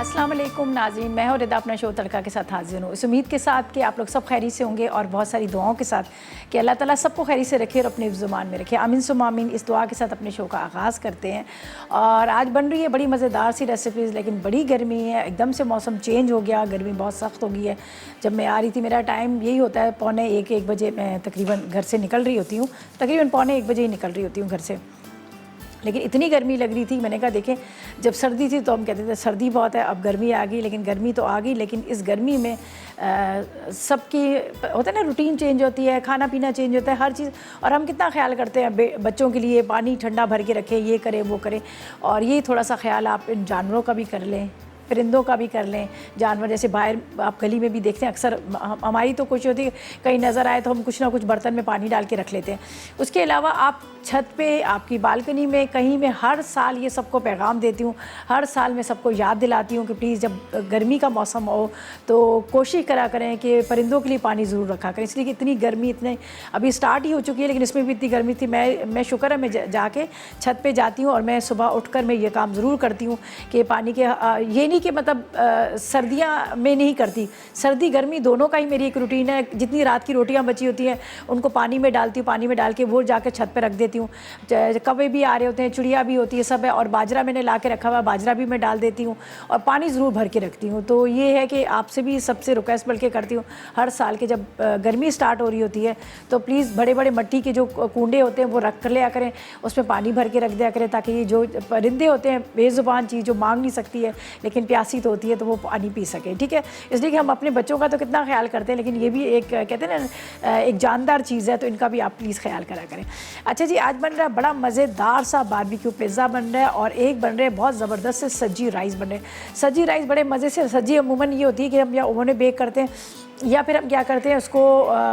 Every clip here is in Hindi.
अस्सलाम वालेकुम नाज़रीन, मैं हूं रिदा अपना शो तड़का के साथ हाजिर हूँ। इस उम्मीद के साथ कि आप लोग सब खैरी से होंगे और बहुत सारी दुआओं के साथ कि अल्लाह ताला सबको खैरी से रखे और अपने ज़ुबान में रखे। आमीन सुम्मा आमीन। इस दुआ के साथ अपने शो का आगाज़ करते हैं और आज बन रही है बड़ी मज़ेदार सी रेसिपीज़, लेकिन बड़ी गर्मी है, एकदम से मौसम चेंज हो गया, गर्मी बहुत सख्त हो गई है। जब मैं आ रही थी, मेरा टाइम यही होता है, पौने एक बजे मैं तकरीबन घर से निकल रही होती हूँ, तकरीबन पौने 1 बजे ही निकल रही होती हूँ घर से। लेकिन इतनी गर्मी लग रही थी, मैंने कहा देखें, जब सर्दी थी तो हम कहते थे सर्दी बहुत है, अब गर्मी आ गई, लेकिन गर्मी तो आ गई, लेकिन इस गर्मी में सबकी होता है ना, रूटीन चेंज होती है, खाना पीना चेंज होता है, हर चीज़। और हम कितना ख्याल करते हैं बच्चों के लिए, पानी ठंडा भर के रखें, ये करें वो करें, और ये थोड़ा सा ख्याल आप इन जानवरों का भी कर लें, परिंदों का भी कर लें। जानवर जैसे बाहर आप गली में भी देखते हैं, अक्सर हमारी तो कोशिश होती है कहीं नज़र आए तो हम कुछ ना कुछ बर्तन में पानी डाल के रख लेते हैं। उसके अलावा आप छत पे, आपकी बालकनी में, कहीं में, हर साल ये सबको पैगाम देती हूँ, हर साल मैं सबको याद दिलाती हूँ कि प्लीज़ जब गर्मी का मौसम हो तो कोशिश करा करें कि परिंदों के लिए पानी ज़रूर रखा करें, इसलिए कि इतनी गर्मी इतने अभी स्टार्ट ही हो चुकी है, लेकिन इसमें भी इतनी गर्मी थी। मैं शुक्र है मैं जाके छत पे जाती हूँ और मैं सुबह उठकर मैं ये काम ज़रूर करती हूँ कि पानी के ये नहीं कि मतलब सर्दियाँ में नहीं करती, सर्दी गर्मी दोनों का ही मेरी एक रूटीन है। जितनी रात की रोटियाँ बची होती हैं उनको पानी में डालती हूँ, पानी में डाल के वो जाकर छत पे रख देती हूँ। कौवे भी आ रहे होते हैं, चिड़िया भी होती है, सब है, और बाजरा मैंने ला के रखा हुआ, बाजरा भी मैं डाल देती हूँ और पानी ज़रूर भर के रखती हूँ। तो ये है कि आपसे भी सबसे रिक्वेस्ट बल्कि करती हूँ, हर साल के जब गर्मी स्टार्ट हो रही होती है तो प्लीज़ बड़े बड़े मिट्टी के जो कूंडे होते हैं वो रख कर लिया करें, उसमें पानी भर के रख दिया करें, ताकि ये जो परिंदे होते हैं, बेज़ुबान चीज़ जो मांग नहीं सकती है लेकिन प्यासी तो होती है, तो वो पानी पी सके। ठीक है, इसलिए कि हम अपने बच्चों का तो कितना ख्याल करते हैं, लेकिन ये भी एक कहते हैं ना एक जानदार चीज़ है, तो इनका भी आप प्लीज़ ख्याल करा करें। अच्छा जी, आज बन रहा है बड़ा मज़ेदार सा बारबेक्यू पिज़्ज़ा बन रहा है, और एक बन रहे हैं बहुत ज़बरदस्त से सज्जी राइस बन रहे हैं। सज्जी राइस बड़े मज़े से, सज्जी अमूमन ये होती है कि हम या ओवन में बेक करते हैं या फिर हम क्या करते हैं, उसको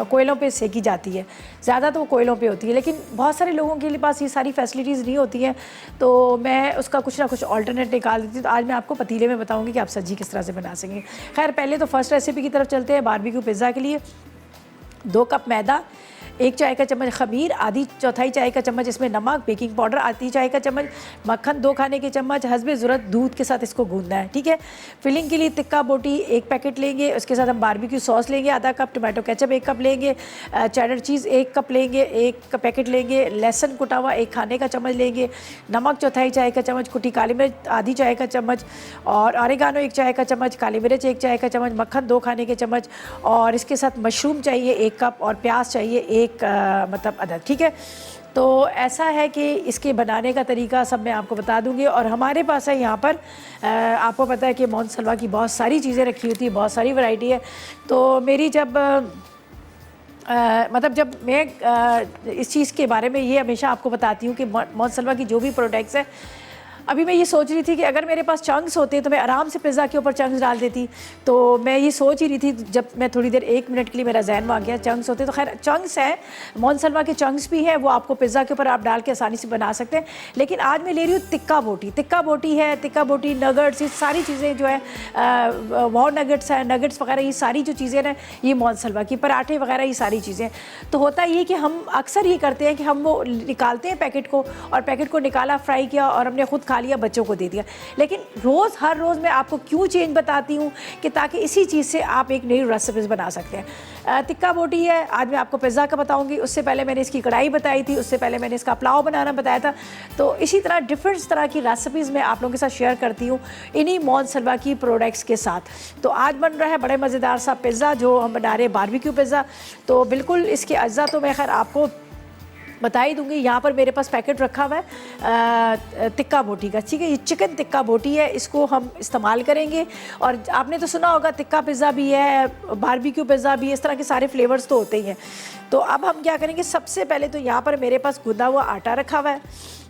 कोयलों पे सेकी जाती है, ज़्यादा तो वो कोयलों पे होती है, लेकिन बहुत सारे लोगों के पास ये सारी फैसिलिटीज़ नहीं होती हैं, तो मैं उसका कुछ ना कुछ ऑल्टरनेट निकाल देती हूँ। तो आज मैं आपको पतीले में बताऊँगी कि आप सब्जी किस तरह से बना सकेंगे। खैर, पहले तो फर्स्ट रेसिपी की तरफ चलते हैं। बारबेक्यू पिज़्ज़ा के लिए 2 कप मैदा, 1 चाय का चम्मच खमीर, आधी चौथाई चाय का चम्मच इसमें नमक, बेकिंग पाउडर आधी चाय का चम्मच, मक्खन 2 खाने के चम्मच, हस्बे ज़रूरत दूध के साथ इसको गूंदना है। ठीक है, फिलिंग के लिए तिक्का बोटी 1 पैकेट लेंगे, उसके साथ हम बारबेक्यू सॉस लेंगे आधा कप, टमाटो केचप 1 कप लेंगे, चेडर चीज़ 1 कप लेंगे, 1 पैकेट लेंगे, लहसुन कुटा हुआ 1 खाने का चम्मच लेंगे, नमक चौथाई चाय का चम्मच, कुटी काली मिर्च आधी चाय का चम्मच, और ऑरिगानो 1 चाय का चम्मच, काली मिर्च 1 चाय का चम्मच, मक्खन 2 खाने के चम्मच, और इसके साथ मशरूम चाहिए 1 कप और प्याज चाहिए 1 मतलब अदद। ठीक है, तो ऐसा है कि इसके बनाने का तरीका सब मैं आपको बता दूंगी। और हमारे पास है यहाँ पर आपको पता है कि मोहनसलवा की बहुत सारी चीज़ें रखी होती है, बहुत सारी वैरायटी है। तो मेरी जब मतलब जब मैं इस चीज़ के बारे में ये हमेशा आपको बताती हूँ कि मोहनसलवा की जो भी प्रोडक्ट्स है, अभी मैं ये सोच रही थी कि अगर मेरे पास चंक्स होते तो मैं आराम से पिज़्ज़ा के ऊपर चंक्स डाल देती। तो मैं ये सोच ही रही थी, जब मैं थोड़ी देर 1 मिनट के लिए मेरा जहन में आ गया चंक्स होते, तो खैर चंक्स हैं, मोहनसलवा के चंक्स भी हैं, वो आपको पिज़्ज़ा के ऊपर आप डाल के आसानी से बना सकते हैं। लेकिन आज मैं ले रही हूँ तिक्का बोटी। तिक्का बोटी है, तिक्का बोटी, नगट्स, ये सारी चीज़ें जो है वॉ नगट्स है, नगट्स वगैरह, ये सारी जो चीज़ें हैं ये मोहनसलवा की, पराठे वगैरह, ये सारी चीज़ें। तो होता ये कि हम अक्सर ये करते हैं कि हम वो निकालते हैं पैकेट को, और पैकेट को निकाला, फ्राई किया और हमने खुद खा लिया, बच्चों को दे दिया। लेकिन हर रोज़ मैं आपको क्यों चेंज बताती हूँ कि ताकि इसी चीज़ से आप एक नई रेसिपीज़ बना सकते हैं। तिक्का बोटी है, आज मैं आपको पिज़्ज़ा का बताऊँगी, उससे पहले मैंने इसकी कढ़ाई बताई थी, उससे पहले मैंने इसका पुलाव बनाना बताया था। तो इसी तरह डिफरेंट तरह की रेसिपीज़ मैं आप लोगों के साथ शेयर करती हूँ इन्हीं मोहनसलवा की प्रोडक्ट्स के साथ। तो आज बन रहा है बड़े मज़ेदार सा पिज़्ज़ा जो हम बना रहे हैं, बारबेक्यू पिज़्ज़ा। तो बिल्कुल इसके अज्जा तो मैं खैर आपको बता ही दूंगी। यहाँ पर मेरे पास पैकेट रखा हुआ है तिक्का बोटी का। ठीक है, ये चिकन तिक्का बोटी है, इसको हम इस्तेमाल करेंगे। और आपने तो सुना होगा तिक्का पिज़्ज़ा भी है, बारबेक्यू पिज़्ज़ा भी है, इस तरह के सारे फ्लेवर्स तो होते ही हैं। तो अब हम क्या करेंगे, सबसे पहले तो यहाँ पर मेरे पास गूंदा हुआ आटा रखा हुआ है,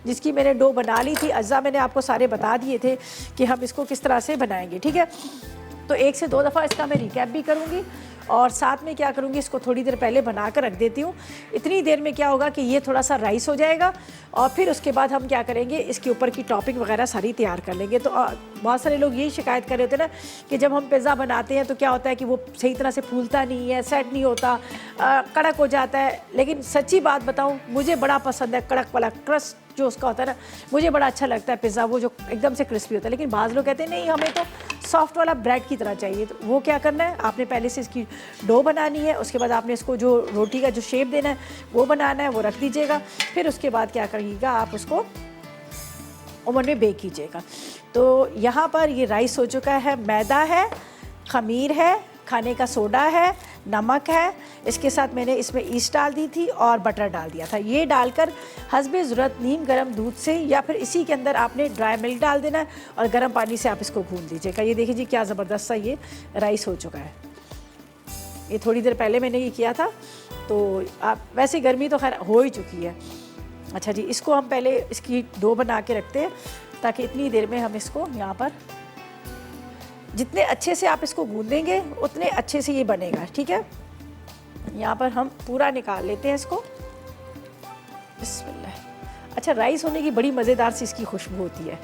जिसकी मैंने डो बना ली थी। अज्जा मैंने आपको सारे बता दिए थे कि हम इसको किस तरह से बनाएंगे। ठीक है, तो 1 से 2 दफ़ा इसका मैं रिकैप भी करूँगी, और साथ में क्या करूँगी, इसको थोड़ी देर पहले बना कर रख देती हूँ। इतनी देर में क्या होगा कि ये थोड़ा सा राइस हो जाएगा, और फिर उसके बाद हम क्या करेंगे, इसके ऊपर की टॉपिंग वगैरह सारी तैयार कर लेंगे। तो बहुत सारे लोग यही शिकायत कर रहे होते हैं ना कि जब हम पिज़्ज़ा बनाते हैं तो क्या होता है कि वो सही तरह से फूलता नहीं है, सेट नहीं होता, कड़क हो जाता है। लेकिन सच्ची बात बताऊँ, मुझे बड़ा पसंद है कड़क वाला क्रस्ट जो उसका होता है ना, मुझे बड़ा अच्छा लगता है पिज़्ज़ा, वो जो एकदम से क्रिस्पी होता है। लेकिन बाज़ लोग कहते हैं नहीं, हमें तो सॉफ्ट वाला ब्रेड की तरह चाहिए। तो वो क्या करना है, आपने पहले से इसकी डो बनानी है, उसके बाद आपने इसको जो रोटी का जो शेप देना है वो बनाना है, वो रख दीजिएगा। फिर उसके बाद क्या करिएगा, आप उसको ओवन में बेक कीजिएगा। तो यहाँ पर ये राइस हो चुका है, मैदा है, खमीर है, खाने का सोडा है, नमक है, इसके साथ मैंने इसमें ईस्ट डाल दी थी और बटर डाल दिया था। ये डालकर हस्बे ज़रूरत नीम गर्म दूध से या फिर इसी के अंदर आपने ड्राई मिल्क डाल देना है और गर्म पानी से आप इसको भून दीजिएगा। ये देखिए जी क्या ज़बरदस्त सा ये राइस हो चुका है। ये थोड़ी देर पहले मैंने ये किया था, तो आप वैसे गर्मी तो खैर हो ही चुकी है। अच्छा जी, इसको हम पहले इसकी डो बना के रखते हैं ताकि इतनी देर में हम इसको यहाँ पर जितने अच्छे से आप इसको गूंदेंगे उतने अच्छे से ये बनेगा। ठीक है, यहाँ पर हम पूरा निकाल लेते हैं इसको। बिस्मिल्लाह। अच्छा, राइस होने की बड़ी मज़ेदार सी इसकी खुशबू होती है,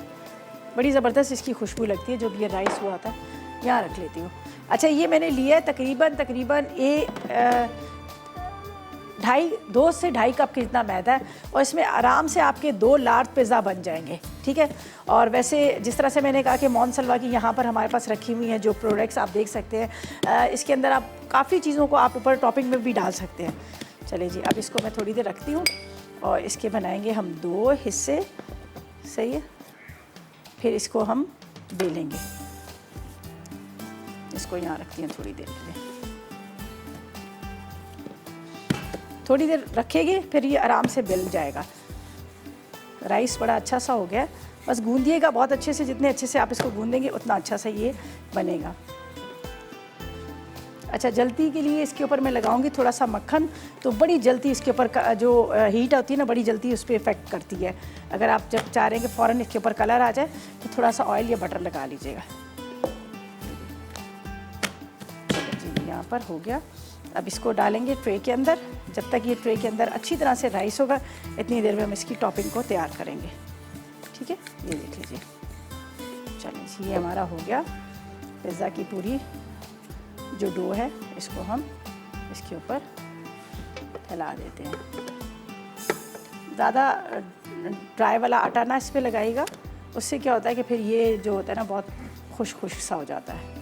बड़ी ज़बरदस्त इसकी खुशबू लगती है। जो भी ये राइस हुआ था यहाँ रख लेती हूँ। अच्छा, ये मैंने लिया है तकरीबन ये 2 से ढाई कप के जितना मैदा है और इसमें आराम से आपके 2 लार्ज पिज़्ज़ा बन जाएंगे। ठीक है, और वैसे जिस तरह से मैंने कहा कि मॉन सलवा की यहाँ पर हमारे पास रखी हुई हैं जो प्रोडक्ट्स आप देख सकते हैं, इसके अंदर आप काफ़ी चीज़ों को आप ऊपर टॉपिंग में भी डाल सकते हैं। चलिए जी, अब इसको मैं थोड़ी देर रखती हूँ और इसके बनाएंगे हम 2 हिस्से। सही है, फिर इसको हम बेलेंगे। इसको यहाँ रखती हैं थोड़ी देर के लिए, थोड़ी देर रखेंगे फिर ये आराम से बेल जाएगा। राइस बड़ा अच्छा सा हो गया, बस गूंदिएगा बहुत अच्छे से। जितने अच्छे से आप इसको गूंदेंगे उतना अच्छा सा ये बनेगा। अच्छा, जल्दी के लिए इसके ऊपर मैं लगाऊंगी थोड़ा सा मक्खन, तो बड़ी जल्दी इसके ऊपर जो हीट होती है ना, बड़ी जल्दी उस पर इफ़ेक्ट करती है। अगर आप जब चाह रहे हैं कि फ़ौरन इसके ऊपर कलर आ जाए तो थोड़ा सा ऑयल या बटर लगा लीजिएगा। जी, यहाँ पर हो गया। अब इसको डालेंगे ट्रे के अंदर। जब तक ये ट्रे के अंदर अच्छी तरह से राइस होगा इतनी देर में हम इसकी टॉपिंग को तैयार करेंगे। ठीक है, ये देख लीजिए। चलिए, ये हमारा हो गया पिज़्ज़ा की पूरी जो डो है, इसको हम इसके ऊपर फैला देते हैं। ज़्यादा ड्राई वाला आटा ना इस पर लगाइएगा, उससे क्या होता है कि फिर ये जो होता है ना बहुत खुश्क सा हो जाता है।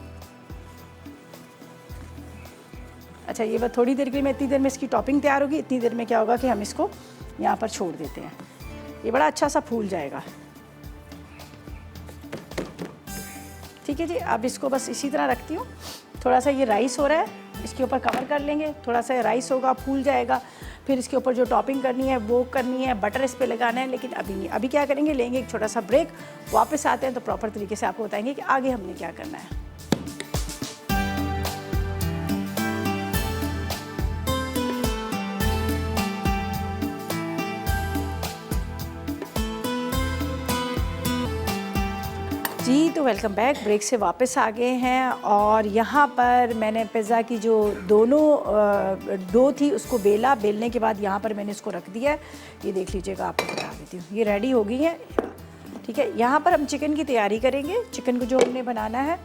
अच्छा, ये बस थोड़ी देर के लिए, मैं इतनी देर में इसकी टॉपिंग तैयार होगी। इतनी देर में क्या होगा कि हम इसको यहाँ पर छोड़ देते हैं, ये बड़ा अच्छा सा फूल जाएगा। ठीक है जी, अब इसको बस इसी तरह रखती हूँ। थोड़ा सा ये राइस हो रहा है, इसके ऊपर कवर कर लेंगे। थोड़ा सा राइस होगा, फूल जाएगा, फिर इसके ऊपर जो टॉपिंग करनी है वो करनी है, बटर इस पे लगाना है। लेकिन अभी नहीं, अभी क्या करेंगे, लेंगे एक छोटा सा ब्रेक, वापस आते हैं तो प्रॉपर तरीके से आपको बताएंगे कि आगे हमने क्या करना है। जी, तो वेलकम बैक। ब्रेक से वापस आ गए हैं और यहाँ पर मैंने पिज़्ज़ा की जो दोनों डो थी उसको बेला। बेलने के बाद यहाँ पर मैंने इसको रख दिया है। ये देख लीजिएगा, आपको बता देती हूँ, ये रेडी हो गई है। ठीक है, यहाँ पर हम चिकन की तैयारी करेंगे। चिकन को जो हमने बनाना है,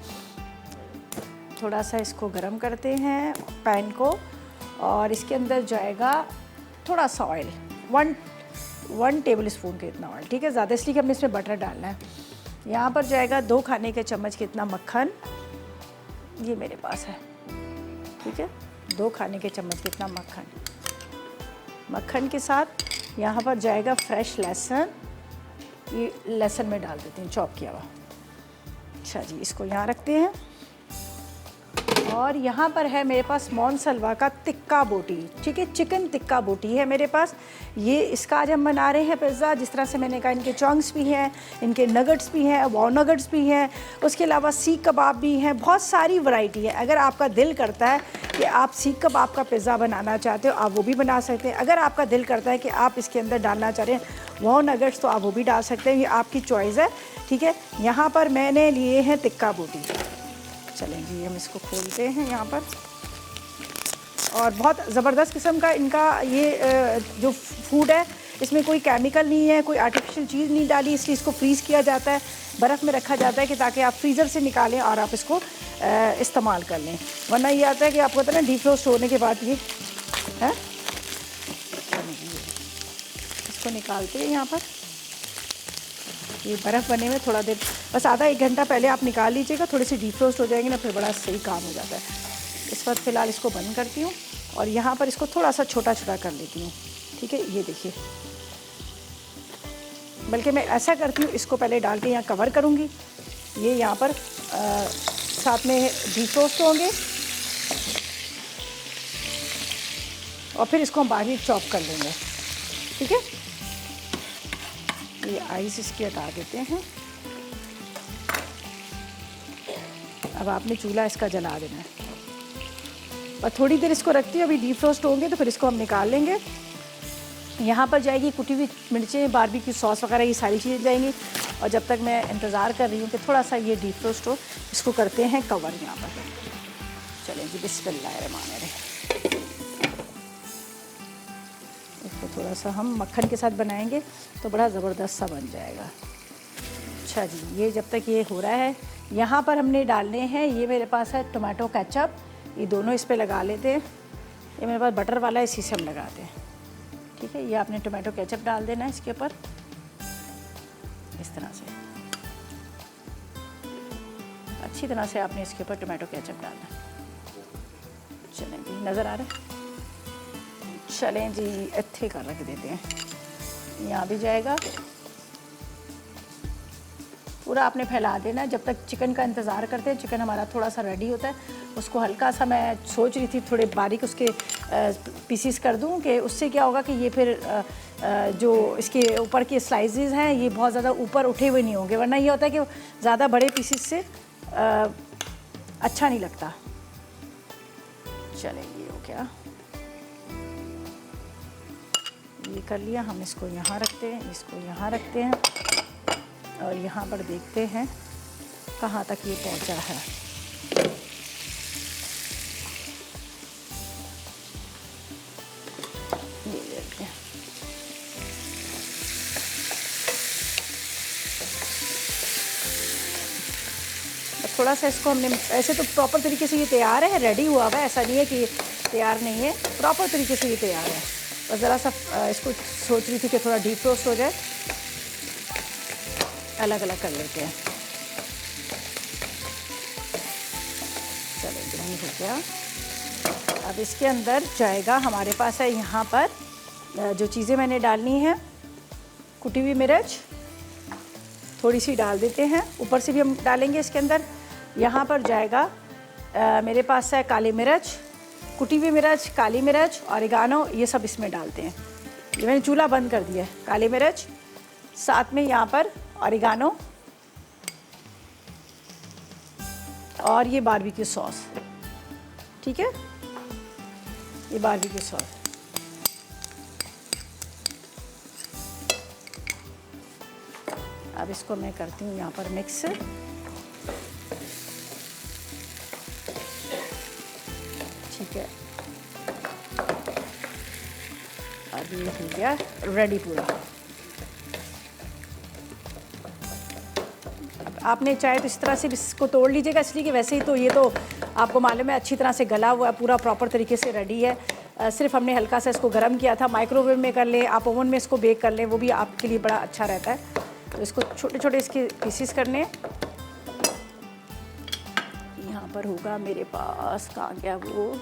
थोड़ा सा इसको गरम करते हैं पैन को और इसके अंदर जाएगा थोड़ा सा ऑयल, 1 टेबल स्पून के इतना ऑयल। ठीक है, ज़्यादा इसलिए कि हमने इसमें बटर डालना है। यहाँ पर जाएगा 2 खाने के चम्मच के इतना मक्खन, ये मेरे पास है। ठीक है, 2 खाने के चम्मच के इतना मक्खन। मक्खन के साथ यहाँ पर जाएगा फ्रेश लहसुन, ये लहसुन में डाल देते हैं चॉप किया हुआ। अच्छा जी, इसको यहाँ रखते हैं और यहाँ पर है मेरे पास मॉन सलवा का टिक्का बोटी। ठीक है, चिकन टिक्का बोटी है मेरे पास। ये इसका आज हम बना रहे हैं पिज़्ज़ा। जिस तरह से मैंने कहा, इनके चॉन्क्स भी हैं, इनके नगट्स भी हैं, वाव नगट्स भी हैं, उसके अलावा सीख कबाब भी हैं, बहुत सारी वैरायटी है। अगर आपका दिल करता है कि आप सीख कबाब का पिज़्ज़ा बनाना चाहते हो, आप वो भी बना सकते हैं। अगर आपका दिल करता है कि आप इसके अंदर डालना चाह रहे हैं वाव नगट्स, तो आप वो भी डाल सकते हैं, ये आपकी चॉइस है। ठीक है, यहाँ पर मैंने लिए हैं टिक्का बोटी। चलेंगे, हम इसको खोलते हैं यहाँ पर। और बहुत ज़बरदस्त किस्म का इनका ये जो फूड है, इसमें कोई केमिकल नहीं है, कोई आर्टिफिशियल चीज़ नहीं डाली, इसलिए इसको फ्रीज़ किया जाता है, बर्फ़ में रखा जाता है कि ताकि आप फ्रीज़र से निकालें और आप इसको इस्तेमाल कर लें। वरना ये आता है कि आपको पता है ना, डीफ्रोस्ट होने के बाद ये है। इसको निकालते हैं यहाँ पर। ये बर्फ़ बने में थोड़ा देर, बस आधा 1 घंटा पहले आप निकाल लीजिएगा, थोड़े से डीफ्रोस्ट हो जाएंगे ना, फिर बड़ा सही काम हो जाता है। इस वक्त फ़िलहाल इसको बंद करती हूँ और यहाँ पर इसको थोड़ा सा छोटा छोटा कर लेती हूँ। ठीक है, ये देखिए, बल्कि मैं ऐसा करती हूँ, इसको पहले डाल के यहाँ कवर करूँगी, ये यहाँ पर साथ में डीफ्रोस्ट होंगे और फिर इसको हम बारीक चॉप कर लेंगे। ठीक है, ये आइस इसकी हटा देते हैं। अब आपने चूल्हा इसका जला देना है और थोड़ी देर इसको रखती हूँ, अभी डीफ्रोस्ट होंगे तो फिर इसको हम निकाल लेंगे। यहाँ पर जाएगी कुटी हुई मिर्चें, बारबेक्यू सॉस वगैरह, ये सारी चीज़ें जाएंगी। और जब तक मैं इंतज़ार कर रही हूँ कि थोड़ा सा ये डीफ्रोस्ट हो, इसको करते हैं कवर यहाँ पर। चलें जी, बिस्मिल्लाहिर्रहमानिर्रहीम। इसको थोड़ा सा हम मक्खन के साथ बनाएंगे तो बड़ा ज़बरदस्त सा बन जाएगा। अच्छा जी, ये जब तक ये हो रहा है, यहाँ पर हमने डालने हैं, ये मेरे पास है टोमेटो केचप, ये दोनों इस पर लगा लेते हैं। ये मेरे पास बटर वाला है, इसी से हम लगाते हैं। ठीक है, ये आपने टोमेटो केचप डाल देना है इसके ऊपर, इस तरह से अच्छी तरह से आपने इसके ऊपर टोमेटो केचप डालना। चलें जी, नज़र आ रहा है? चलें जी, इत्थे कर रख देते हैं, यहाँ भी जाएगा। पूरा आपने फैला देना है जब तक चिकन का इंतज़ार करते हैं। चिकन हमारा थोड़ा सा रेडी होता है, उसको हल्का सा, मैं सोच रही थी थोड़े बारीक उसके पीसीस कर दूं कि उससे क्या होगा कि ये फिर जो इसके ऊपर के स्लाइसेस हैं ये बहुत ज़्यादा ऊपर उठे हुए नहीं होंगे, वरना ये होता है कि ज़्यादा बड़े पीसीस से अच्छा नहीं लगता। चलेंगे, हो गया, ये कर लिया। हम इसको यहाँ रखते हैं, इसको यहाँ रखते हैं और यहाँ पर देखते हैं कहाँ तक ये पहुँचा है। ये देखते हैं, थोड़ा सा इसको हमने, ऐसे तो प्रॉपर तरीके से ये तैयार है, रेडी हुआ हुआ है, ऐसा नहीं है कि तैयार नहीं है, प्रॉपर तरीके से ये तैयार है। बस ज़रा सा इसको सोच रही थी कि थोड़ा डीप रोस्ट हो जाए, अलग अलग कर लेते हैं। चलो, ये हो गया। अब इसके अंदर जाएगा, हमारे पास है यहाँ पर जो चीज़ें मैंने डालनी हैं, कुटी हुई मिर्च थोड़ी सी डाल देते हैं, ऊपर से भी हम डालेंगे इसके अंदर। यहाँ पर जाएगा मेरे पास है काली मिर्च, कुटी हुई मिर्च, काली मिर्च, ऑरिगानो, ये सब इसमें डालते हैं। ये मैंने चूल्हा बंद कर दिया है। काली मिर्च, साथ में यहाँ पर ऑरिगानो और ये बारबेक्यू सॉस। ठीक है, ये बारबेक्यू सॉस। अब इसको मैं करती हूँ यहाँ पर मिक्स। ठीक है, अब ये हो गया रेडी पूरा। आपने चाहे तो इस तरह से इसको तोड़ लीजिएगा, इसलिए कि वैसे ही तो ये तो आपको मालूम है अच्छी तरह से गला हुआ है, पूरा प्रॉपर तरीके से रेडी है। सिर्फ हमने हल्का सा इसको गर्म किया था। माइक्रोवेव में कर लें, आप ओवन में इसको बेक कर लें, वो भी आपके लिए बड़ा अच्छा रहता है। तो इसको छोटे छोटे इसके पीसीस करने। यहाँ पर होगा मेरे पास, कहाँ गया वो,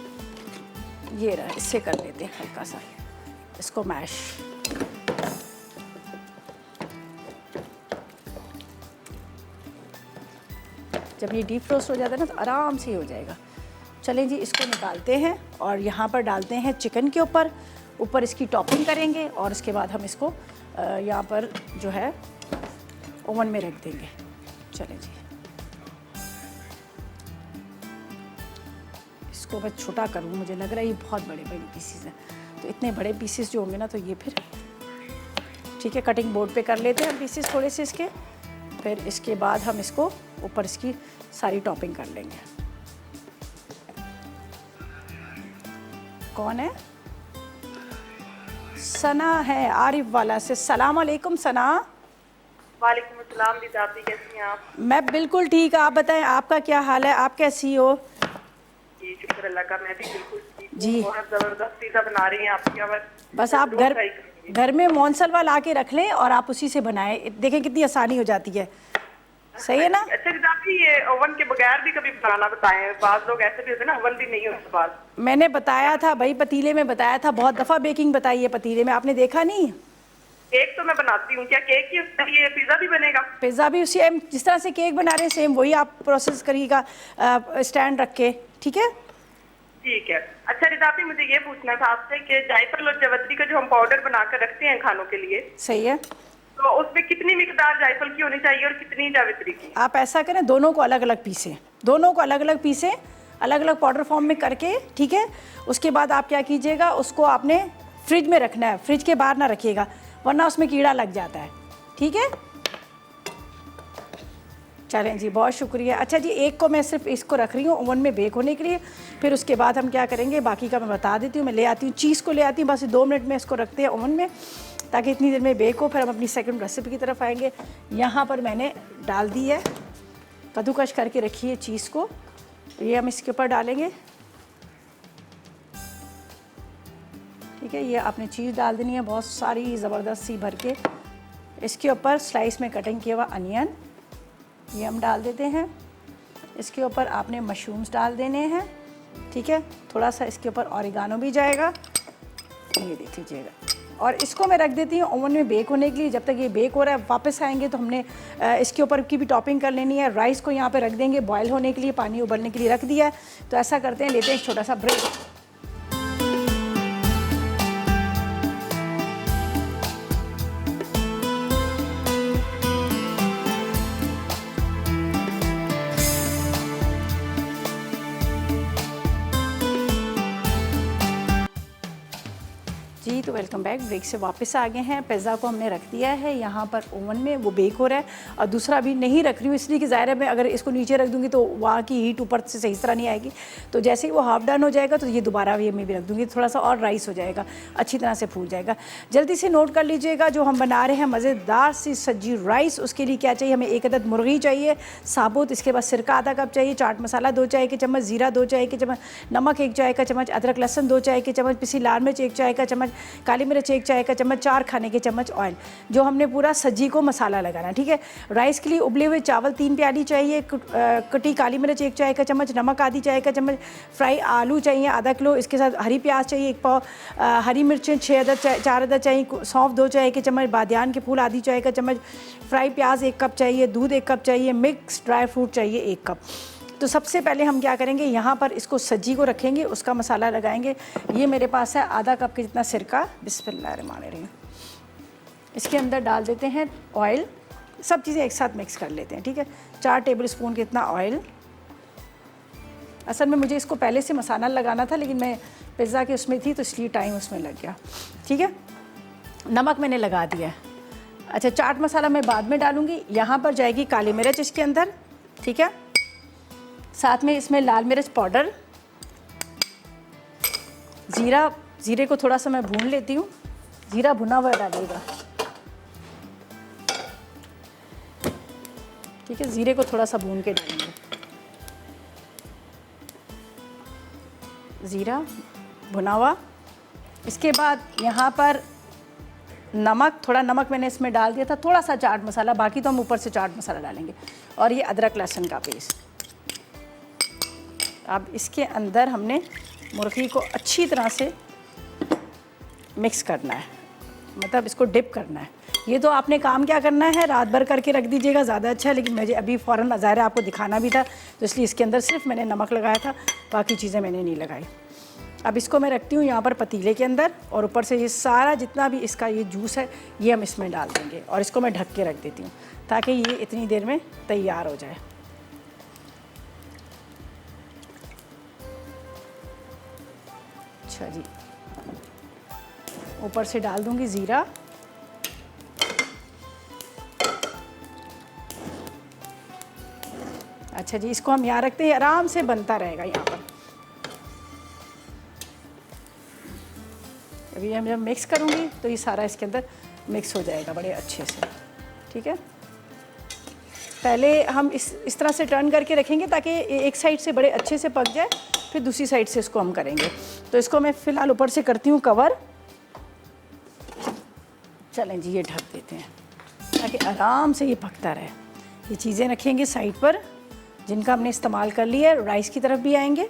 ये रहा, इससे कर लेते हैं हल्का सा इसको मैश। जब ये डीप फ्रोस्ट हो जाता है ना तो आराम से ही हो जाएगा। चलें जी, इसको निकालते हैं और यहाँ पर डालते हैं चिकन के ऊपर इसकी टॉपिंग करेंगे और उसके बाद हम इसको यहाँ पर जो है ओवन में रख देंगे। चलें जी, इसको मैं छोटा करूँ, मुझे लग रहा है ये बहुत बड़े बड़े पीसीस हैं, तो इतने बड़े पीसीस जो होंगे ना तो ये फिर ठीक है। कटिंग बोर्ड पे कर लेते हैं पीसीस थोड़े से इसके, फिर इसके बाद हम इसको ऊपर इसकी सारी टॉपिंग कर लेंगे। कौन है? सना है आरिफ वाला से। सलाम अलैकुम सना। वालेकुम अस्सलाम दीदा, आप कैसी हैं आप? मैं बिल्कुल ठीक, आप बताएं आपका क्या हाल है, आप कैसी हो? जी शुक्र अल्लाह का, मैं भी बिल्कुल ठीक हूँ। जी। बहुत ज़बरदस्त पिज़्ज़ा बना रही हैं आपकी आवाज़। बस आप घर घर में मोनसलवा ला के रख लें और आप उसी से बनाएं, देखें कितनी आसानी हो जाती है। सही है ना? अच्छा दीदी, ये ओवन के बगैर भी कभी बनाना बताएं। बाज़ लोग ऐसे भी होते हैं ना, ओवन भी नहीं होता पास। मैंने बताया था भाई, पतीले में बताया था, बहुत दफ़ा बेकिंग बताई है पतीले में, आपने देखा नहीं? केक तो मैं बनाती हूँ, क्या केक की ये पिज्जा भी बनेगा? पिज़्ज़ा भी उसी जिस तरह से केक बना रहे हैं सेम वही आप प्रोसेस करिएगा, स्टैंड रख के। ठीक है, ठीक है। अच्छा रिदापी, मुझे ये पूछना था आपसे कि जायफल और जावित्री का जो हम पाउडर बना कर रखते हैं खानों के लिए, सही है, तो उसमें कितनी मिकदार जायफल की होनी चाहिए और कितनी जावित्री की? आप ऐसा करें, दोनों को अलग अलग पीसें, दोनों को अलग अलग पीसें, अलग अलग पाउडर फॉर्म में करके। ठीक है, उसके बाद आप क्या कीजिएगा, उसको आपने फ्रिज में रखना है, फ्रिज के बाहर ना रखिएगा वरना उसमें कीड़ा लग जाता है। ठीक है, चलें जी, बहुत शुक्रिया। अच्छा जी, एक को मैं सिर्फ इसको रख रही हूँ ओवन में बेक होने के लिए, फिर उसके बाद हम क्या करेंगे बाकी का मैं बता देती हूँ। मैं ले आती हूँ चीज़ को, ले आती हूँ, बस 2 मिनट में इसको रखते हैं ओवन में ताकि इतनी देर में बेक हो। फिर हम अपनी सेकंड रेसिपी की तरफ आएंगे। यहाँ पर मैंने डाल दी है, कद्दूकश करके रखी है चीज़ को, ये हम इसके ऊपर डालेंगे। ठीक है, ये आपने चीज़ डाल देनी है बहुत सारी ज़बरदस्त सी भर के। इसके ऊपर स्लाइस में कटिंग किया हुआ अनियन ये हम डाल देते हैं। इसके ऊपर आपने मशरूम्स डाल देने हैं। ठीक है, थोड़ा सा इसके ऊपर ऑरिगानो भी जाएगा, ये देख लीजिएगा। और इसको मैं रख देती हूँ ओवन में बेक होने के लिए। जब तक ये बेक हो रहा है, वापस आएंगे तो हमने इसके ऊपर की भी टॉपिंग कर लेनी है। राइस को यहाँ पे रख देंगे बॉयल होने के लिए, पानी उबलने के लिए रख दिया है। तो ऐसा करते हैं, लेते हैं एक छोटा सा ब्रेक। जी, तो वेलकम बैक। ब्रेक से वापस आ गए हैं। पिज़्ज़ा को हमने रख दिया है यहाँ पर ओवन में, वो बेक हो रहा है। और दूसरा भी नहीं रख रही हूँ इसलिए कि ज़ाहिर है मैं अगर इसको नीचे रख दूँगी तो वहाँ की हीट ऊपर से सही तरह नहीं आएगी। तो जैसे ही वो हाफ डन हो जाएगा तो ये दोबारा ये मैं भी रख दूँगी, थोड़ा सा और राइस हो जाएगा, अच्छी तरह से फूल जाएगा। जल्दी से नोट कर लीजिएगा, जो हम बना रहे हैं मज़ेदार सी सज्जी राइस, उसके लिए क्या चाहिए हमें, 1 अदद मुर्गी चाहिए साबुत। इसके बाद सिरका आधा कप चाहिए, चाट मसाला 2 चाय के चम्मच, ज़ीरा 2 चाय के चम्मच, नमक 1 चाय का चम्मच, अदरक लहसुन 2 चाय के चम्मच, पिसी लाल मिर्च 1 चाय का चम्मच, काली मिर्च 1 चाय का चम्मच, 4 खाने के चम्मच ऑयल, जो हमने पूरा सज्जी को मसाला लगाना। ठीक है, राइस के लिए उबले हुए चावल 3 प्याली चाहिए, कटी काली मिर्च 1 चाय का चम्मच, नमक आधी चाय का चम्मच, फ्राई आलू चाहिए आधा किलो, इसके साथ हरी प्याज चाहिए 1 पाव, हरी मिर्चें 6 अदद 4 अदद चाहिए, सौंफ 2 चाय के चम्मच, बादियान के फूल आधी चाय का चम्मच, फ्राई प्याज 1 कप चाहिए, दूध 1 कप चाहिए, मिक्स ड्राई फ्रूट चाहिए 1 कप। तो सबसे पहले हम क्या करेंगे, यहाँ पर इसको सज्जी को रखेंगे, उसका मसाला लगाएंगे। ये मेरे पास है आधा कप के जितना सिरका, बिस्मिल्लाहिर्रहमानिर्रहीम। इसके अंदर डाल देते हैं ऑयल, सब चीज़ें एक साथ मिक्स कर लेते हैं। ठीक है, 4 टेबल स्पून के इतना ऑयल। असल में मुझे इसको पहले से मसाला लगाना था लेकिन मैं पिज़्ज़ा के उसमें थी तो इसलिए टाइम उसमें लग गया। ठीक है, नमक मैंने लगा दिया है। अच्छा, चाट मसाला मैं बाद में डालूँगी। यहाँ पर जाएगी काली मिर्च इसके अंदर। ठीक है, साथ में इसमें लाल मिर्च पाउडर, ज़ीरे को थोड़ा सा मैं भून लेती हूँ, ज़ीरा भुना हुआ डालिएगा। ठीक है, ज़ीरे को थोड़ा सा भून के डालेंगे, ज़ीरा भुना हुआ। इसके बाद यहाँ पर नमक, थोड़ा नमक मैंने इसमें डाल दिया था, थोड़ा सा चाट मसाला, बाकी तो हम ऊपर से चाट मसाला डालेंगे। और ये अदरक लहसुन का पेस्ट। अब इसके अंदर हमने मुर्गी को अच्छी तरह से मिक्स करना है, मतलब इसको डिप करना है। ये तो आपने काम क्या करना है, रात भर करके रख दीजिएगा, ज़्यादा अच्छा है। लेकिन मुझे अभी फ़ौरन ज़ाहिर है आपको दिखाना भी था, तो इसलिए इसके अंदर सिर्फ मैंने नमक लगाया था, बाकी चीज़ें मैंने नहीं लगाई। अब इसको मैं रखती हूँ यहाँ पर पतीले के अंदर, और ऊपर से ये सारा जितना भी इसका ये जूस है ये हम इसमें डाल देंगे, और इसको मैं ढक के रख देती हूँ ताकि ये इतनी देर में तैयार हो जाए। अच्छा जी, ऊपर से डाल दूंगी ज़ीरा, अच्छा जी, इसको हम यहाँ रखते हैं, आराम से बनता रहेगा यहाँ पर। अभी हम जब मिक्स करूँगी तो ये सारा इसके अंदर मिक्स हो जाएगा बड़े अच्छे से। ठीक है, पहले हम इस तरह से टर्न करके रखेंगे ताकि एक साइड से बड़े अच्छे से पक जाए, फिर दूसरी साइड से इसको हम करेंगे। तो इसको मैं फ़िलहाल ऊपर से करती हूँ कवर। चलें जी, ये ढक देते हैं ताकि आराम से ये पकता रहे। ये चीज़ें रखेंगे साइड पर जिनका हमने इस्तेमाल कर लिया है। राइस की तरफ भी आएंगे।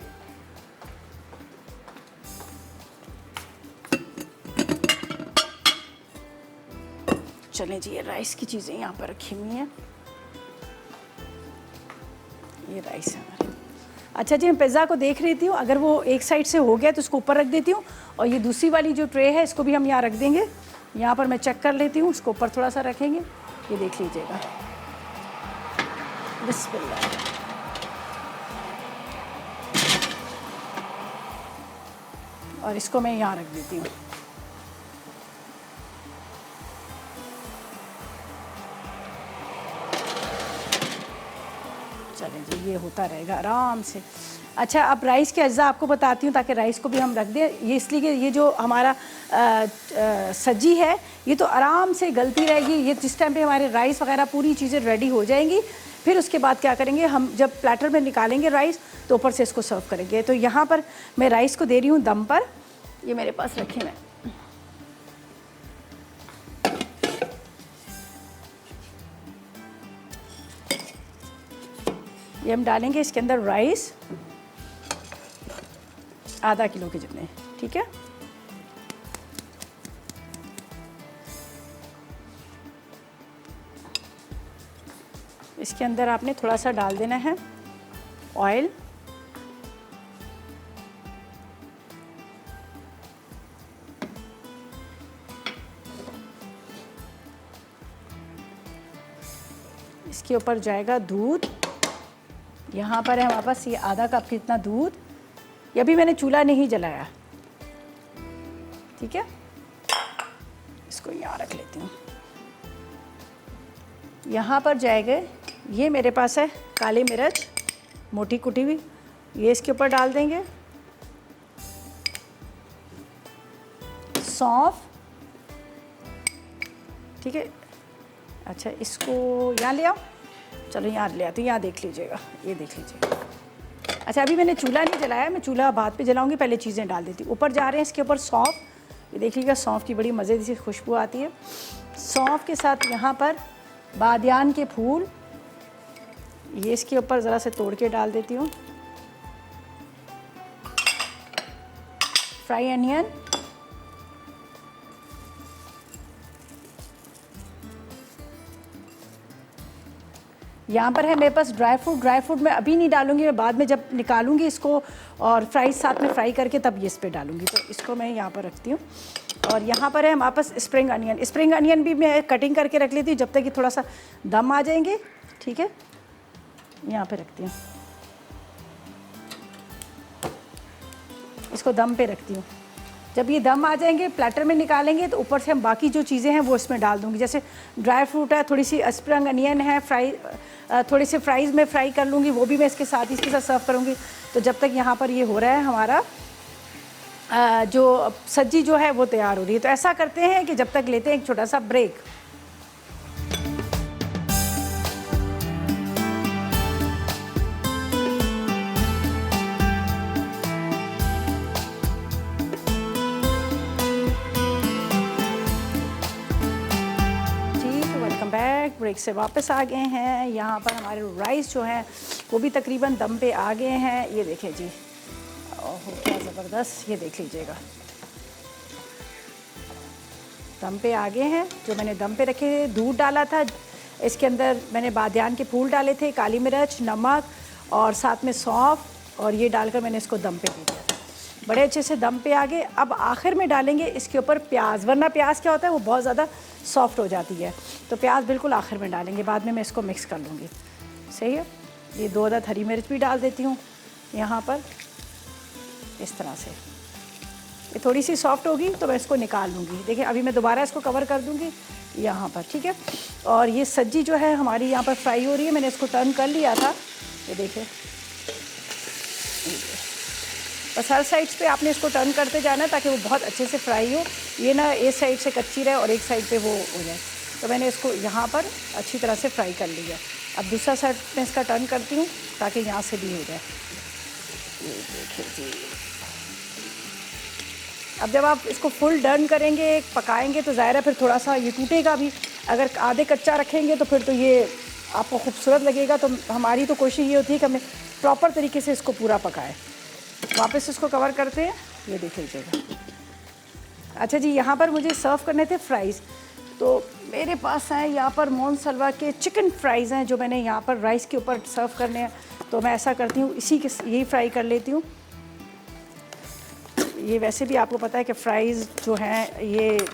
चलें जी, ये राइस की चीज़ें यहाँ पर रखी हुई हैं। ये राइस है हमारे। अच्छा जी, मैं पिज़्ज़ा को देख रही थी, अगर वो एक साइड से हो गया तो उसको ऊपर रख देती हूँ, और ये दूसरी वाली जो ट्रे है इसको भी हम यहाँ रख देंगे। यहाँ पर मैं चेक कर लेती हूँ, उसको ऊपर थोड़ा सा रखेंगे। ये देख लीजिएगा, बिस्मिल्लाह। और इसको मैं यहाँ रख देती हूँ। चलें जी, ये होता रहेगा आराम से। अच्छा, अब राइस के अज्जा आपको बताती हूँ ताकि राइस को भी हम रख दें। ये इसलिए कि ये जो हमारा सब्जी है ये तो आराम से गलती रहेगी। ये जिस टाइम पे हमारे राइस वगैरह पूरी चीज़ें रेडी हो जाएंगी, फिर उसके बाद क्या करेंगे, हम जब प्लेटर में निकालेंगे राइस तो ऊपर से इसको सर्व करेंगे। तो यहाँ पर मैं राइस को दे रही हूँ दम पर। ये मेरे पास रखे मैं, ये हम डालेंगे इसके अंदर राइस आधा किलो के जितने, ठीक है। इसके अंदर आपने थोड़ा सा डाल देना है ऑयल। इसके ऊपर जाएगा दूध। यहाँ पर है हमारे पास ये आधा कप कितना दूध। ये अभी मैंने चूल्हा नहीं जलाया, ठीक है। इसको यहाँ रख लेती हूँ। यहाँ पर जाएगा, ये मेरे पास है काली मिर्च मोटी कुटी हुई, ये इसके ऊपर डाल देंगे। सौंफ, ठीक है। अच्छा, इसको यहाँ ले आओ। चलो यहाँ ले आती हूँ, यहाँ देख लीजिएगा, ये देख लीजिएगा। अच्छा, अभी मैंने चूल्हा नहीं जलाया, मैं चूल्हा बाद पे जलाऊंगी, पहले चीज़ें डाल देती हूँ। ऊपर जा रहे हैं इसके ऊपर सौंफ। ये देख लीजिएगा, सौंफ की बड़ी मज़े से खुशबू आती है। सौंफ के साथ यहाँ पर बादियान के फूल, ये इसके ऊपर ज़रा से तोड़ के डाल देती हूँ। फ्राई अनियन, यहाँ पर है मेरे पास ड्राई फ्रूट। ड्राई फ्रूट मैं अभी नहीं डालूंगी, मैं बाद में जब निकालूंगी इसको और फ्राइज साथ में फ्राई करके तब ये इस पर डालूंगी। तो इसको मैं यहाँ पर रखती हूँ। और यहाँ पर है हमारे पास स्प्रिंग अनियन। स्प्रिंग अनियन भी मैं कटिंग करके रख लेती हूँ जब तक कि थोड़ा सा दम आ जाएंगे, ठीक है। यहाँ पे रखती हूँ, इसको दम पे रखती हूँ। जब ये दम आ जाएंगे प्लेटर में निकालेंगे तो ऊपर से हम बाकी जो चीज़ें हैं वो इसमें डाल दूँगी। जैसे ड्राई फ्रूट है, थोड़ी सी स्प्रिंग अनियन है, थोड़ी सी फ्राइज़ में फ्राई कर लूँगी, वो भी मैं इसके साथ सर्व करूँगी। तो जब तक यहाँ पर ये हो रहा है हमारा जो सब्जी जो है वो तैयार हो रही है। तो ऐसा करते हैं कि जब तक लेते हैं एक छोटा सा ब्रेक। ब्रेक से वापस आ गए हैं। यहाँ पर हमारे राइस जो हैं वो भी तकरीबन दम पे आ गए हैं। ये देखें जी, ओह क्या ज़बरदस्त, ये देख लीजिएगा दम पे आ गए हैं। जो मैंने दम पे रखे थे, दूध डाला था, इसके अंदर मैंने बादियान के फूल डाले थे, काली मिर्च, नमक और साथ में सौंफ, और ये डालकर मैंने इसको दम पे दे दिया। बड़े अच्छे से दम पे आ गए। अब आखिर में डालेंगे इसके ऊपर प्याज, वरना प्याज क्या होता है वो बहुत ज़्यादा सॉफ्ट हो जाती है। तो प्याज बिल्कुल आखिर में डालेंगे, बाद में मैं इसको मिक्स कर लूँगी, सही है। ये 2 अदद हरी मिर्च भी डाल देती हूँ यहाँ पर, इस तरह से। ये थोड़ी सी सॉफ्ट होगी तो मैं इसको निकाल लूँगी। देखिए अभी मैं दोबारा इसको कवर कर दूँगी यहाँ पर, ठीक है। और ये सब्जी जो है हमारी यहाँ पर फ्राई हो रही है, मैंने इसको टर्न कर लिया था, ये देखिए। बस हर साइड पे आपने इसको टर्न करते जाना है ताकि वो बहुत अच्छे से फ्राई हो, ये ना एक साइड से कच्ची रहे और एक साइड पे वो हो जाए। तो मैंने इसको यहाँ पर अच्छी तरह से फ्राई कर लिया। अब दूसरा साइड में इसका टर्न करती हूँ ताकि यहाँ से भी हो जाए। ये देखिए जी, अब जब आप इसको फुल डन करेंगे, पकाएंगे, तो ज़ाहिर है फिर थोड़ा सा ये टूटेगा भी। अगर आधे कच्चा रखेंगे तो फिर तो ये आपको खूबसूरत लगेगा। तो हमारी तो कोशिश ये होती है कि हमें प्रॉपर तरीके से इसको पूरा पकाएं। वापस इसको कवर करते हैं, ये देख लीजिएगा। अच्छा जी, यहाँ पर मुझे सर्व करने थे फ्राइज़, तो मेरे पास हैं यहाँ पर मोनसलवा के चिकन फ्राइज़ हैं जो मैंने यहाँ पर राइस के ऊपर सर्व करने हैं। तो मैं ऐसा करती हूँ, इसी के यही फ्राई कर लेती हूँ। ये वैसे भी आपको पता है कि फ़्राइज़ जो हैं ये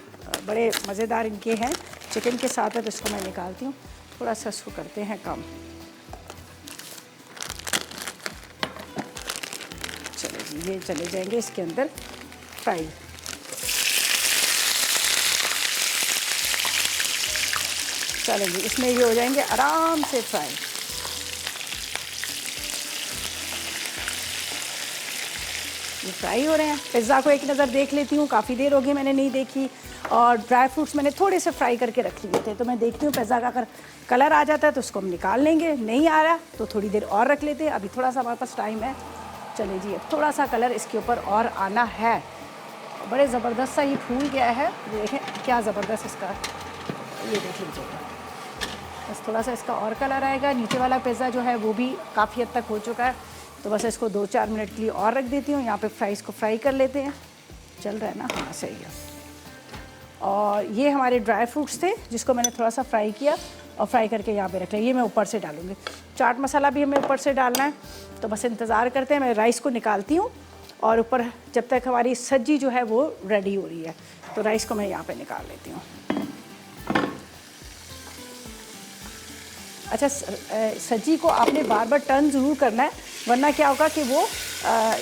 बड़े मज़ेदार इनके हैं, चिकन के साथ है। तो इसको मैं निकालती हूँ, थोड़ा सा इसको करते हैं कम। चलो जी, ये चले जाएंगे इसके अंदर फ्राई। चलो जी, इसमें ये हो जाएंगे आराम से फ्राई। ये फ्राई हो रहे हैं। पिज़्ज़ा को एक नज़र देख लेती हूँ, काफ़ी देर हो गई मैंने नहीं देखी। और ड्राई फ्रूट्स मैंने थोड़े से फ्राई करके रख लिए थे, तो मैं देखती हूँ पिज़्ज़ा का अगर कलर आ जाता है तो उसको हम निकाल लेंगे, नहीं आ रहा तो थोड़ी देर और रख लेते हैं। अभी थोड़ा सा हमारे पास टाइम है। चलिए जी, थोड़ा सा कलर इसके ऊपर और आना है। बड़े ज़बरदस्त सा ये फूल गया है, देखें क्या ज़बरदस्त इसका, ये देख लीजिएगा। बस थोड़ा सा इसका और कलर आएगा। नीचे वाला पिज़्ज़ा जो है वो भी काफ़ी हद तक हो चुका है, तो बस इसको 2-4 मिनट के लिए और रख देती हूँ। यहाँ पे फ्राइज़ को फ्राई कर लेते हैं। चल रहा है ना? हाँ सही है। और ये हमारे ड्राई फ्रूट्स थे जिसको मैंने थोड़ा सा फ्राई किया और फ्राई करके यहाँ पे रख लिया। ये मैं ऊपर से डालूँगी। चाट मसाला भी हमें ऊपर से डालना है, तो बस इंतज़ार करते हैं। मैं राइस को निकालती हूँ और ऊपर जब तक हमारी सब्जी जो है वो रेडी हो रही है, तो राइस को मैं यहाँ पर निकाल लेती हूँ। अच्छा, सब्जी को आपने बार बार टर्न ज़रूर करना है, वरना क्या होगा कि वो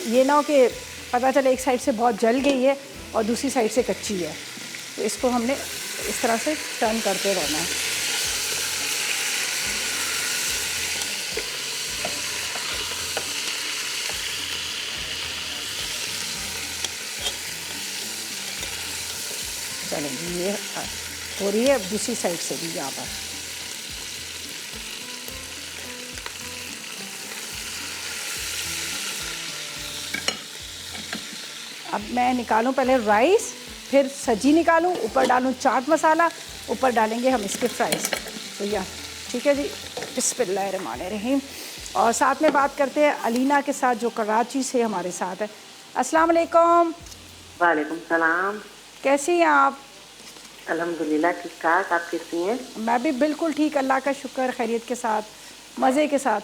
ये ना हो कि पता चले एक साइड से बहुत जल गई है और दूसरी साइड से कच्ची है। तो इसको हमने इस तरह से टर्न करते रहना है। चलें, ये हो रही है दूसरी साइड से भी यहाँ पर। अब मैं निकालूं पहले राइस, फिर सब्जी निकालूं, ऊपर डालूं चाट मसाला, ऊपर डालेंगे हम इसके फ्राइज़। तो या ठीक है जी, बिस्मिल्लाहिर्रहमानिर्रहीम। और साथ में बात करते हैं अलीना के साथ जो कराची से हमारे साथ है। अस्सलाम वालेकुम। वालेकुम सलाम। कैसी हैं आप? अल्हम्दुलिल्लाह ठीक ठाक, आप कैसी हैं? मैं भी बिल्कुल ठीक, अल्लाह का शुक्र, खैरियत के साथ, मज़े के साथ।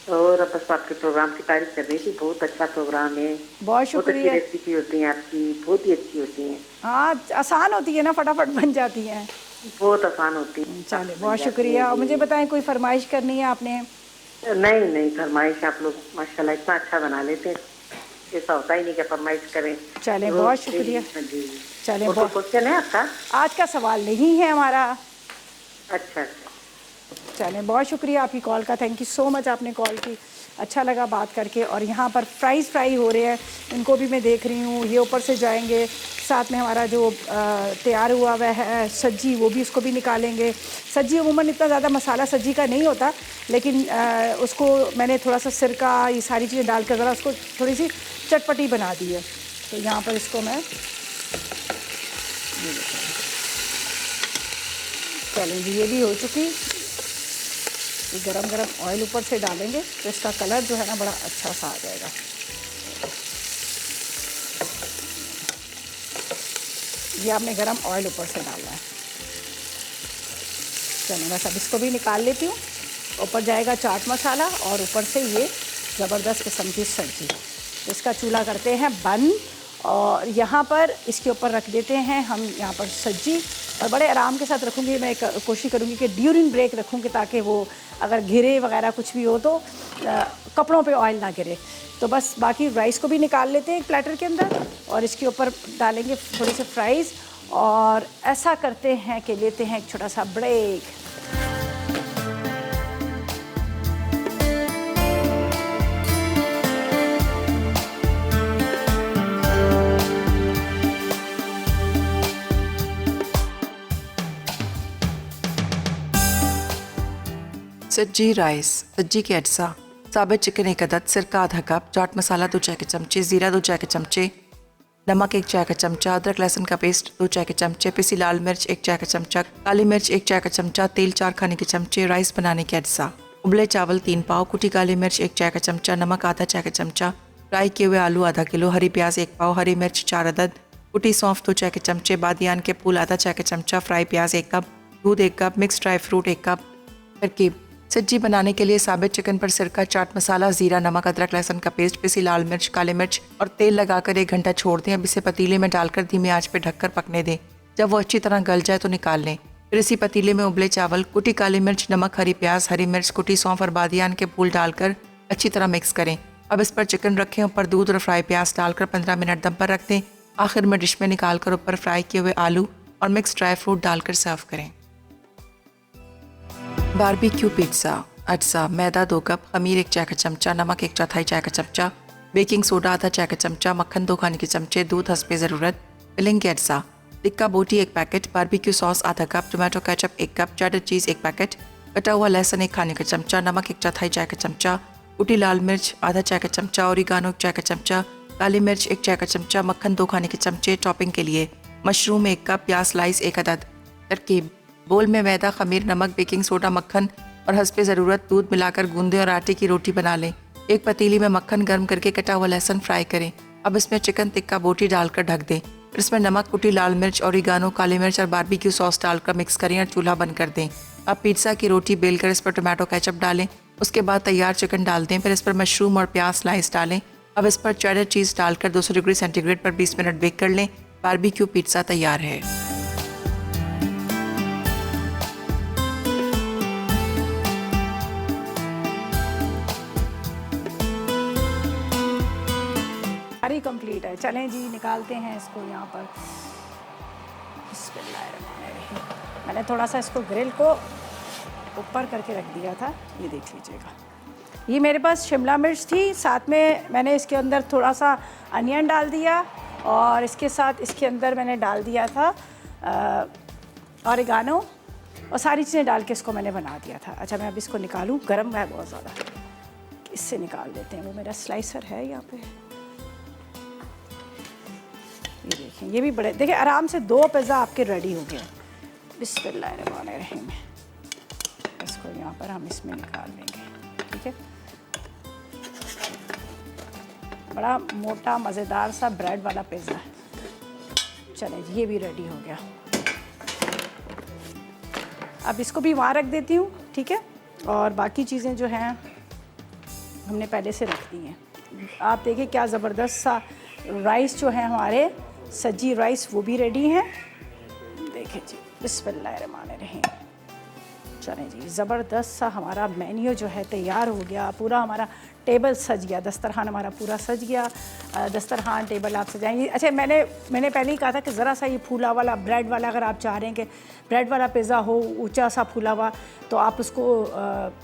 और बस आपके प्रोग्राम की तारीफ कर रही थी, बहुत अच्छा प्रोग्राम है। बहुत शुक्रिया। अच्छी रेसिपी होती हैं आपकी, बहुत ही अच्छी होती हैं। हाँ, आसान होती है ना, फटाफट बन जाती हैं। बहुत आसान होती है। चलिए, बहुत शुक्रिया। और मुझे बताएं, कोई फरमाइश करनी है आपने? नहीं नहीं, फरमाइश आप लोग माशाल्लाह इतना अच्छा बना लेते हैं, ऐसा होता ही नहीं कि फरमाइश करें। चलें, बहुत शुक्रिया। चलें, बहुत। क्वेश्चन है आपका? आज का सवाल नहीं है हमारा। अच्छा। चलें, बहुत शुक्रिया आपकी कॉल का, थैंक यू सो मच, आपने कॉल की, अच्छा लगा बात करके। और यहाँ पर फ्राई हो रहे हैं, इनको भी मैं देख रही हूँ, ये ऊपर से जाएंगे। साथ में हमारा जो तैयार हुआ हुआ है सब्जी, वो भी उसको भी निकालेंगे। सब्जी अमूमन इतना ज़्यादा मसाला सब्जी का नहीं होता, लेकिन उसको मैंने थोड़ा सा सिरका, ये सारी चीज़ें डालकर ज़रा उसको थोड़ी सी चटपटी बना दी है। तो यहाँ पर इसको मैं चलें जी, ये भी हो चुकी। गरम गरम ऑयल ऊपर से डालेंगे तो इसका कलर जो है ना बड़ा अच्छा सा आ जाएगा। ये आपने गरम ऑयल ऊपर से डालना है। चलिए, बस अब इसको भी निकाल लेती हूँ। ऊपर जाएगा चाट मसाला और ऊपर से ये ज़बरदस्त किस्म की सब्ज़ी। इसका चूल्हा करते हैं बंद और यहाँ पर इसके ऊपर रख देते हैं हम यहाँ पर सब्जी। और बड़े आराम के साथ रखूँगी, मैं कोशिश करूँगी कि ड्यूरिंग ब्रेक रखूँगी ताकि वो अगर गिरे वगैरह कुछ भी हो तो कपड़ों पे ऑयल ना गिरे। तो बस बाकी राइस को भी निकाल लेते हैं एक प्लेटर के अंदर और इसके ऊपर डालेंगे थोड़े से फ्राइज़। और ऐसा करते हैं कि लेते हैं एक छोटा सा ब्रेक। सज्जी राइस, सज्जी के अज्जा, साबित चिकन 1 अदद, सिरका आधा कप, चाट मसाला 2 चाय के चमचे, ज़ीरा 2 चाय के चमचे, नमक 1 चाय का चमचा, अदरक लहसुन का पेस्ट 2 चाय के चमचे, पिसी लाल मिर्च 1 चाय का चमचा, काली मिर्च 1 चाय का चमचा, तेल 4 खाने के चमचे, राइस बनाने के अज्जा, उबले चावल 3 पाव, कुटी काली मिर्च 1 चाय का चमचा, नमक आधा चाय का चमचा, फ्राई किए हुए आलू आधा किलो, हरी प्याज 1 पाव, हरी मिर्च 4 अदद, कुटी सौंफ 2 चाय के चमचे, बादियान के फूल आधा चाय का चमचा, फ्राई प्याज 1 कप, दूध 1 cup, mix dry fruit 1 cup. तरकीब: सज्जी बनाने के लिए साबित चिकन पर सिरका, चाट मसाला, जीरा, नमक, अदरक लहसुन का पेस्ट, पिसी लाल मिर्च, काली मिर्च और तेल लगाकर 1 घंटा छोड़ दें। अब इसे पतीले में डालकर धीमी आंच पर ढककर पकने दें। जब वो अच्छी तरह गल जाए तो निकाल लें। फिर इसी पतीले में उबले चावल, कुटी काली मिर्च, नमक, हरी प्याज, हरी मिर्च, कुटी सौंफ और बादियान के फूल डालकर अच्छी तरह मिक्स करें। अब इस पर चिकन रखें, ऊपर दूध और फ्राई प्याज डालकर 15 मिनट दम पर रख दें। आखिर में डिश में निकालकर ऊपर फ्राई किए हुए आलू और मिक्स ड्राई फ्रूट डालकर सर्व करें। Barbecue pizza. अज्जा: मैदा 2 कप, खमीर 1 चाय का चमचा, नमक 1 चौथाई चाय का चमचा, बेकिंग सोडा आधा चाय का चमचा, मक्खन 2 खाने के चमचे, दूध हस्बे ज़रूरत। फिलिंग के अज्जा: टिक्का बोटी 1 पैकेट, बारबेक्यू सॉस आधा cup, tomato ketchup 1 cup, cheddar चीज़ 1 पैकेट, कटा हुआ लहसुन 1 खाने का चमचा, नमक 1 चौथाई चाय का चमचा, कुटी लाल मिर्च आधा चाय का चमचा, ओरिगानो 1 चाय का चमचा, काली मिर्च 1 चाय का चमचा, मक्खन 2 खाने के चमचे। टॉपिंग के लिए मशरूम 1 कप, प्याज स्लाइस 1 अदद। तरकीब: बोल में मैदा, खमीर, नमक, बेकिंग सोडा, मक्खन और हस्बे ज़रूरत दूध मिलाकर गूंदें और आटे की रोटी बना लें। एक पतीली में मक्खन गर्म करके कटा हुआ लहसुन फ्राई करें। अब इसमें चिकन टिक्का बोटी डालकर ढक दें। फिर इसमें नमक, कुटी लाल मिर्च, ओरिगानो, काली मिर्च और बारबेक्यू सॉस डालकर मिक्स करें और चूल्हा बंद कर दें। अब पिज़्ज़ा की रोटी बेलकर इस पर टोमेटो केचप डालें। उसके बाद तैयार चिकन डाल दें। फिर इस पर मशरूम और प्याज स्लाइस डालें। अब इस पर चेडर चीज़ डालकर 200 डिग्री सेंटीग्रेड पर 20 मिनट बेक कर लें। बारबेक्यू पिज़्ज़ा तैयार है। सारी कंप्लीट है। चलें जी, निकालते हैं इसको यहाँ पर। बिस्मिल्लाहिर्रहमानिर्रहीम। मैंने थोड़ा सा इसको ग्रिल को ऊपर करके रख दिया था, ये देख लीजिएगा। ये मेरे पास शिमला मिर्च थी, साथ में मैंने इसके अंदर थोड़ा सा अनियन डाल दिया और इसके साथ इसके अंदर मैंने डाल दिया था ऑरिगानो और सारी चीज़ें डाल के इसको मैंने बना दिया था। अच्छा, मैं अब इसको निकालूं, गर्म है बहुत ज़्यादा, इससे निकाल देते हैं। वो मेरा स्लाइसर है यहाँ पे, ये देखें। ये भी बड़े देखिए, आराम से 2 पिज़्ज़ा आपके रेडी हो गए। बिस्मिल्लाहिर्रहमानिर्रहीम। इसको यहाँ पर हम इसमें निकाल लेंगे, ठीक है। बड़ा मोटा मज़ेदार सा ब्रेड वाला पिज़्ज़ा। चलें जी, ये भी रेडी हो गया। अब इसको भी वहाँ रख देती हूँ, ठीक है। और बाकी चीज़ें जो हैं हमने पहले से रख दी हैं। आप देखिए क्या ज़बरदस्त सा राइस जो है हमारे सज्जी राइस, वो भी रेडी हैं। देखिए जी, बिस्मिल्लाहिर्रहमानिर्रहीम। चलें जी, ज़बरदस्त सा हमारा मेन्यू जो है तैयार हो गया। पूरा हमारा टेबल सज गया, दस्तरखान हमारा पूरा सज गया। दस्तरखान टेबल आप सजाएंगे। अच्छा, मैंने पहले ही कहा था कि ज़रा सा ये फूला वाला ब्रेड वाला, अगर आप चाह रहे हैं कि ब्रेड वाला पिज़्ज़ा हो ऊंचा सा फूला हुआ, तो आप उसको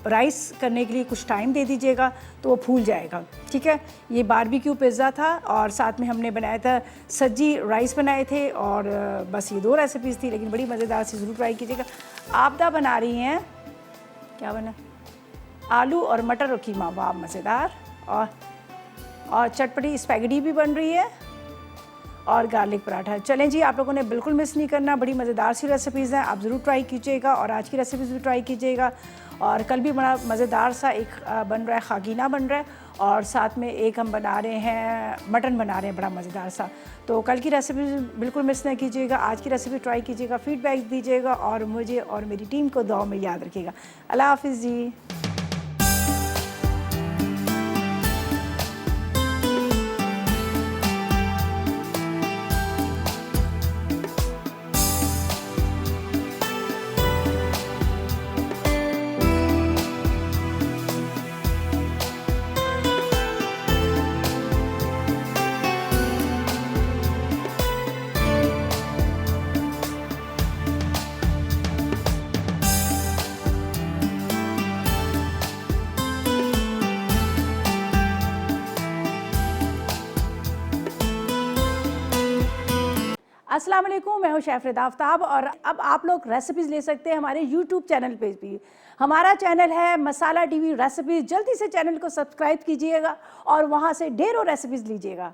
राइस करने के लिए कुछ टाइम दे दीजिएगा तो वो फूल जाएगा, ठीक है। ये बारबेक्यू पिज़्ज़ा था और साथ में हमने बनाया था सज्जी राइस बनाए थे। और बस ये 2 रेसिपीज़ थी, लेकिन बड़ी मज़ेदार सी, ज़रूर ट्राई कीजिएगा। आपदा बना रही हैं, क्या बना? आलू और मटर और कीमा, वाह मज़ेदार। और चटपटी स्पैगेटी भी बन रही है और गार्लिक पराठा। चलें जी, आप लोगों ने बिल्कुल मिस नहीं करना, बड़ी मज़ेदार सी रेसिपीज़ हैं, आप ज़रूर ट्राई कीजिएगा और आज की रेसिपीज़ भी ट्राई कीजिएगा। और कल भी बड़ा मज़ेदार सा एक बन रहा है, खागीना बन रहा है, और साथ में एक हम बना रहे हैं, मटन बना रहे हैं, बड़ा मज़ेदार सा। तो कल की रेसिपी बिल्कुल मिस नहीं कीजिएगा, आज की रेसिपी ट्राई कीजिएगा, फीडबैक दीजिएगा और मुझे और मेरी टीम को दुआ में याद रखिएगा। अल्लाह हाफ़िज़ जी। अस्सलाम वालेकुम, मैं हूँ शेफ़ रिदा आफ्ताब और अब आप लोग रेसिपीज़ ले सकते हैं हमारे यूट्यूब चैनल पे भी। हमारा चैनल है मसाला टीवी रेसिपीज़। जल्दी से चैनल को सब्सक्राइब कीजिएगा और वहाँ से ढेरों रेसिपीज़ लीजिएगा।